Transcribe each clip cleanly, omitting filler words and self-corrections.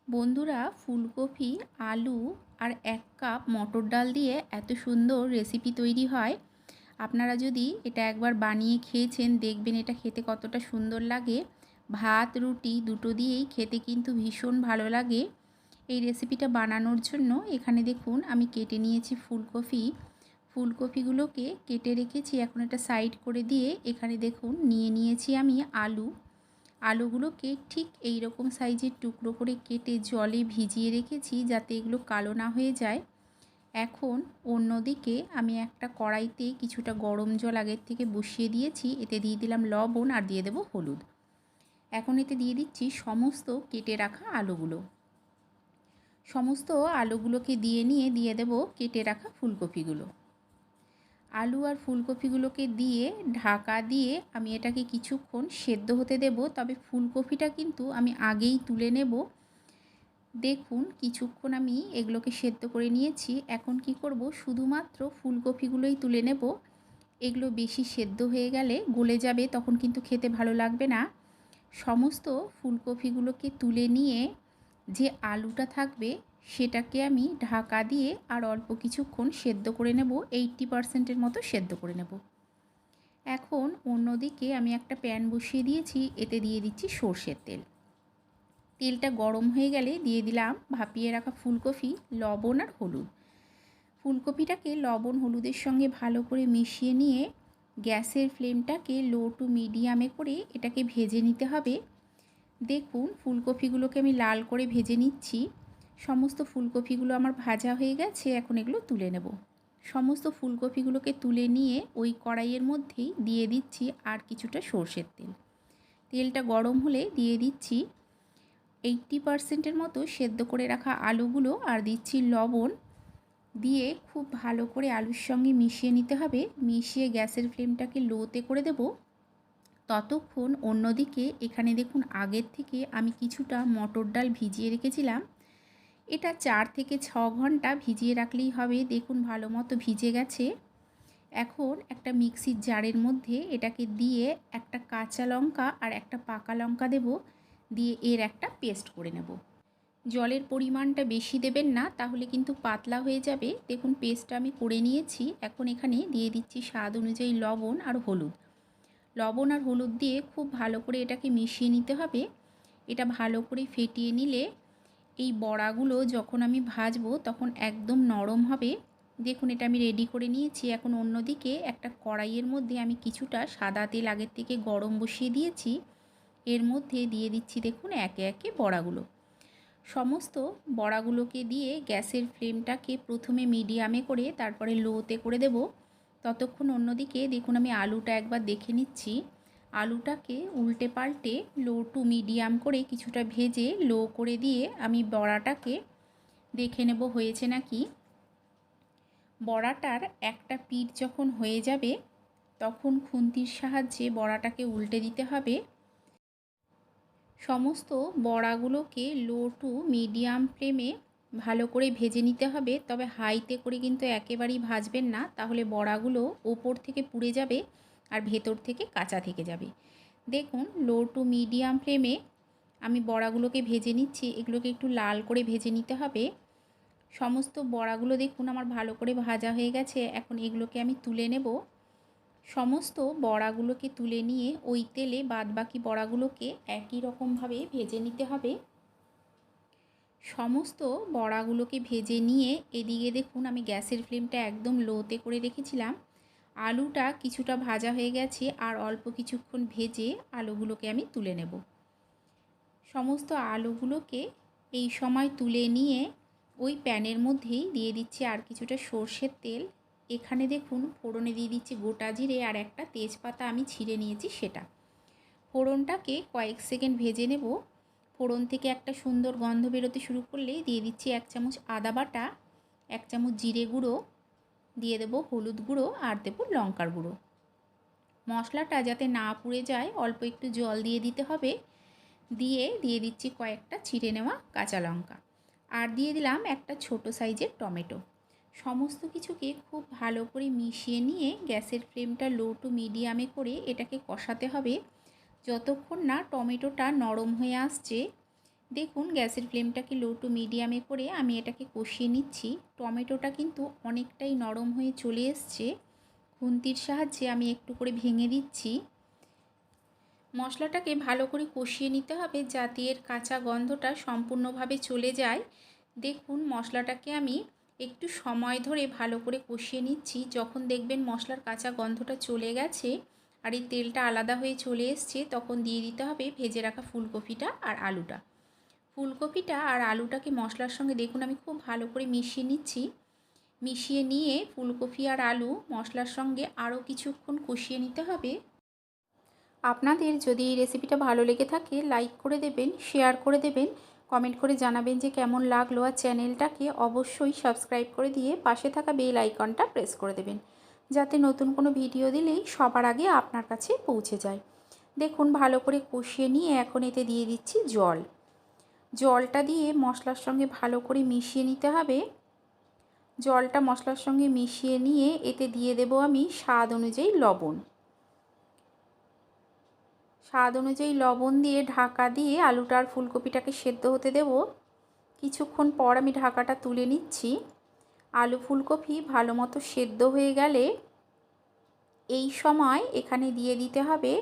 বন্ধুরা, ফুলকপি, আলু আর 1 কাপ মটর ডাল দিয়ে এত সুন্দর রেসিপি তৈরি হয়। আপনারা যদি এটা একবার বানিয়ে খেয়েছেন, দেখবেন এটা খেতে কতটা সুন্দর লাগে। ভাত রুটি দুটো দিয়েই খেতে কিন্তু ভীষণ ভালো লাগে। এই রেসিপিটা বানানোর জন্য এখানে দেখুন আমি কেটে নিয়েছি ফুলকপি। ফুলকপিগুলোকে কেটে রেখেছি, এখন এটা সাইড করে দিয়ে এখানে দেখুন নিয়ে নিয়েছি আমি আলু। আলুগুলোকে ঠিক এই রকম সাইজের টুকরো করে কেটে জলে ভিজিয়ে রেখেছি, যাতে এগুলো কালো না হয়ে যায়। এখন অন্যদিকে আমি একটা কড়াইতে কিছুটা গরম জল আগের থেকে বসিয়ে দিয়েছি, এতে দিয়ে দিলাম লবণ আর দিয়ে দেব হলুদ। এখন এতে দিয়ে দিচ্ছি সমস্ত কেটে রাখা আলুগুলো। সমস্ত আলুগুলোকে দিয়ে দেব কেটে রাখা ফুলকপিগুলো। আলু আর ফুলকপিগুলোকে দিয়ে ঢাকা দিয়ে আমি এটাকে কিছুক্ষণ সেদ্ধ হতে দেব, তবে ফুলকপিটা কিন্তু আমি আগেই তুলে নেব। দেখুন কিছুক্ষণ আমি এগুলোকে সেদ্ধ করে নিয়েছি। এখন কি করব, শুধুমাত্র ফুলকপিগুলোই তুলে নেব। এগুলো বেশি সেদ্ধ হয়ে গেলে গলে যাবে, তখন কিন্তু খেতে ভালো লাগবে না। সমস্ত ফুলকপিগুলোকে তুলে নিয়ে যে আলুটা থাকবে সেটাকে আমি ঢাকা দিয়ে আর অল্প কিছুক্ষণ সেদ্ধ করে নেব, 80% মতো সেদ্ধ করে নেব। এখন অন্যদিকে আমি একটা প্যান বসিয়ে দিয়েছি, এতে দিয়ে দিচ্ছি সর্ষের তেল। তেলটা গরম হয়ে গেলে দিয়ে দিলাম ভাপিয়ে রাখা ফুলকপি, লবণ আর হলুদ। ফুলকপিটাকে লবণ হলুদের সঙ্গে ভালো করে মিশিয়ে নিয়ে গ্যাসের ফ্লেমটাকে লো টু মিডিয়ামে করে এটাকে ভেজে নিতে হবে। দেখুন ফুলকপিগুলোকে আমি লাল করে ভেজে নিচ্ছি। সমস্ত ফুলকপিগুলো আমার ভাজা হয়ে গেছে, এখন এগুলো তুলে নেব। সমস্ত ফুলকপিগুলোকে তুলে নিয়ে ওই কড়াইয়ের মধ্যেই দিয়ে দিচ্ছি আর কিছুটা সর্ষের তেল। তেলটা গরম হলে দিয়ে দিচ্ছি 80% মতো সেদ্ধ করে রাখা আলুগুলো আর দিচ্ছি লবণ। দিয়ে খুব ভালো করে আলুর সঙ্গে মিশিয়ে নিতে হবে। মিশিয়ে গ্যাসের ফ্লেমটাকে লোতে করে দেব। ততক্ষণ অন্যদিকে এখানে দেখুন আগের থেকে আমি কিছুটা মটর ডাল ভিজিয়ে রেখেছিলাম। এটা 4 থেকে 6 ঘন্টা ভিজিয়ে রাখলেই হবে। দেখুন ভালো মতো ভিজে গেছে। এখন একটা মিক্সির জারের মধ্যে এটাকে দিয়ে একটা কাঁচা লঙ্কা আর একটা পাকা লঙ্কা দেব, দিয়ে এর একটা পেস্ট করে নেব। জলের পরিমাণটা বেশি দেবেন না, তাহলে কিন্তু পাতলা হয়ে যাবে। দেখুন পেস্টটা আমি করে নিয়েছি। এখন এখানে দিয়ে দিচ্ছি স্বাদ অনুযায়ী লবণ আর হলুদ। লবণ আর হলুদ দিয়ে খুব ভালো করে এটাকে মিশিয়ে নিতে হবে। এটা ভালো করে ফেটিয়ে নিলে এই বড়াগুলো যখন আমি ভাজবো তখন একদম নরম হবে। দেখুন এটা আমি রেডি করে নিয়েছি। এখন অন্যদিকে একটা কড়াইয়ের মধ্যে আমি কিছুটা সাদা তেল আগের থেকে গরম বসিয়ে দিয়েছি। এর মধ্যে দিয়ে দিচ্ছি দেখুন একে একে বড়াগুলো। সমস্ত বড়াগুলোকে দিয়ে গ্যাসের ফ্লেমটাকে প্রথমে মিডিয়ামে করে তারপরে লোতে করে দেব। ততক্ষণ অন্যদিকে দেখুন আমি আলুটা একবার দেখে নিচ্ছি। আলুটাকে উল্টে পাল্টে লো টু মিডিয়াম করে কিছুটা ভেজে লো করে দিয়ে আমি বড়াটাকে দেখে নেব হয়েছে নাকি। বড়াটার একটা পিঠ যখন হয়ে যাবে তখন খুন্তির সাহায্যে বড়াটাকে উল্টে দিতে হবে। সমস্ত বড়াগুলোকে লো টু মিডিয়াম ফ্লেমে ভালো করে ভেজে নিতে হবে, তবে হাইতে করে কিন্তু একেবারেই ভাজবেন না, তাহলে বড়াগুলো ওপর থেকে পুড়ে যাবে আর ভেতর থেকে কাঁচা থেকে যাবে। দেখুন লো টু মিডিয়াম ফ্লেমে আমি বড়াগুলোকে ভেজে নিচ্ছি। এগুলোকে একটু লাল করে ভেজে নিতে হবে। সমস্ত বড়াগুলো দেখুন আমার ভালো করে ভাজা হয়ে গেছে। এখন এগুলোকে আমি তুলে নেব। সমস্ত বড়াগুলোকে তুলে নিয়ে ওই তেলে বাদবাকি বড়াগুলোকে একই রকমভাবে ভেজে নিতে হবে। সমস্ত বড়াগুলোকে ভেজে নিয়ে এদিকে দেখুন আমি গ্যাসের ফ্লেমটা একদম লোতে করে রেখেছিলাম। আলুটা কিছুটা ভাজা হয়ে গেছে, আর অল্প কিছুক্ষণ ভেজে আলুগুলোকে আমি তুলে নেব। সমস্ত আলুগুলোকে এই সময় তুলে নিয়ে ওই প্যানের মধ্যেই দিয়ে দিচ্ছি আর কিছুটা সর্ষের তেল। এখানে দেখুন ফোড়নে দিয়ে দিচ্ছি গোটা জিরে আর একটা তেজপাতা আমি ছিঁড়ে নিয়েছি সেটা। ফোড়নটাকে কয়েক সেকেন্ড ভেজে নেব। ফোড়ন থেকে একটা সুন্দর গন্ধ বেরোতে শুরু করলেই দিয়ে দিচ্ছি 1 চামচ আদা বাটা, 1 চামচ জিরে গুঁড়ো, দিয়ে দেবো হলুদ গুঁড়ো আর দেবো লঙ্কার গুঁড়ো। মশলাটা যাতে না পুড়ে যায় অল্প একটু জল দিয়ে দিতে হবে। দিয়ে দিচ্ছি কয়েকটা ছিঁড়ে নেওয়া কাঁচা লঙ্কা, আর দিয়ে দিলাম একটা ছোট সাইজের টমেটো। সমস্ত কিছুকে খুব ভালো করে মিশিয়ে নিয়ে গ্যাসের ফ্লেমটা লো টু মিডিয়ামে করে এটাকে কষাতে হবে যতক্ষণ না টমেটোটা নরম হয়ে আসছে। দেখুন গ্যাসের ফ্লেমটাকে লো টু মিডিয়ামে করে আমি এটাকে কষিয়ে নিচ্ছি। টমেটোটা কিন্তু অনেকটাই নরম হয়ে চলে এসছে। খুন্তির সাহায্যে আমি একটু করে ভেঙে দিচ্ছি। মশলাটাকে ভালো করে কষিয়ে নিতে হবে যাতে এর কাঁচা গন্ধটা সম্পূর্ণভাবে চলে যায়। দেখুন মশলাটাকে আমি একটু সময় ধরে ভালো করে কষিয়ে নিচ্ছি। যখন দেখবেন মশলার কাঁচা গন্ধটা চলে গেছে আর এই তেলটা আলাদা হয়ে চলে এসছে, তখন দিয়ে দিতে হবে ভেজে রাখা ফুলকপিটা আর আলুটা। ফুলকপিটা আর আলুটাকে মশলার সঙ্গে দেখুন আমি খুব ভালো করে মিশিয়ে নিচ্ছি। মিশিয়ে নিয়ে ফুলকপি আর আলু মশলার সঙ্গে আরও কিছুক্ষণ কষিয়ে নিতে হবে। আপনাদের যদি এই রেসিপিটা ভালো লেগে থাকে লাইক করে দেবেন, শেয়ার করে দেবেন, কমেন্ট করে জানাবেন যে কেমন লাগলো, আর চ্যানেলটাকে অবশ্যই সাবস্ক্রাইব করে দিয়ে পাশে থাকা বেল আইকনটা প্রেস করে দেবেন যাতে নতুন কোনো ভিডিও দিলেই সবার আগে আপনার কাছে পৌঁছে যায়। দেখুন ভালো করে কষিয়ে নিয়ে এখন এতে দিয়ে দিচ্ছি জল। জলটা দিয়ে মশলার সঙ্গে ভালো করে মিশিয়ে নিতে হবে। জলটা মশলার সঙ্গে মিশিয়ে নিয়ে এতে দিয়ে দেব আমি স্বাদ অনুযায়ী লবণ। স্বাদ অনুযায়ী লবণ দিয়ে ঢাকা দিয়ে আলুটা আর ফুলকপিটাকে সেদ্ধ হতে দেব। কিছুক্ষণ পর আমি ঢাকাটা তুলে নিচ্ছি। আলু ফুলকপি ভালো মতো সেদ্ধ হয়ে গেলে এই সময় এখানে দিয়ে দিতে হবে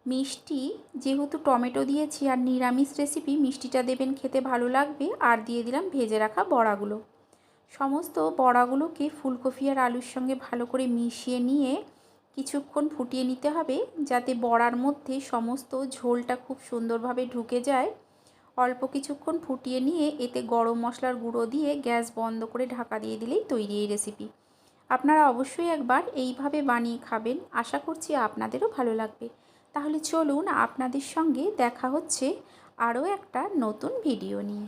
মিষ্টি। যেহেতু টমেটো দিয়েছি আর নিরামিষ রেসিপি, মিষ্টিটা দেবেন, খেতে ভালো লাগবে। আর দিয়ে দিলাম ভেজে রাখা বড়াগুলো। সমস্ত বড়াগুলোকে ফুলকপি আর আলুর সঙ্গে ভালো করে মিশিয়ে নিয়ে কিছুক্ষণ ফুটিয়ে নিতে হবে যাতে বড়ার মধ্যে সমস্ত ঝোলটা খুব সুন্দরভাবে ঢুকে যায়। অল্প কিছুক্ষণ ফুটিয়ে নিয়ে এতে গরম মশলার গুঁড়ো দিয়ে গ্যাস বন্ধ করে ঢাকা দিয়ে দিলেই তৈরি এই রেসিপি। আপনারা অবশ্যই একবার এইভাবে বানিয়ে খাবেন, আশা করছি আপনাদেরও ভালো লাগবে। তাহলে চলুন আপনাদের সঙ্গে দেখা হচ্ছে আরও একটা নতুন ভিডিও নিয়ে।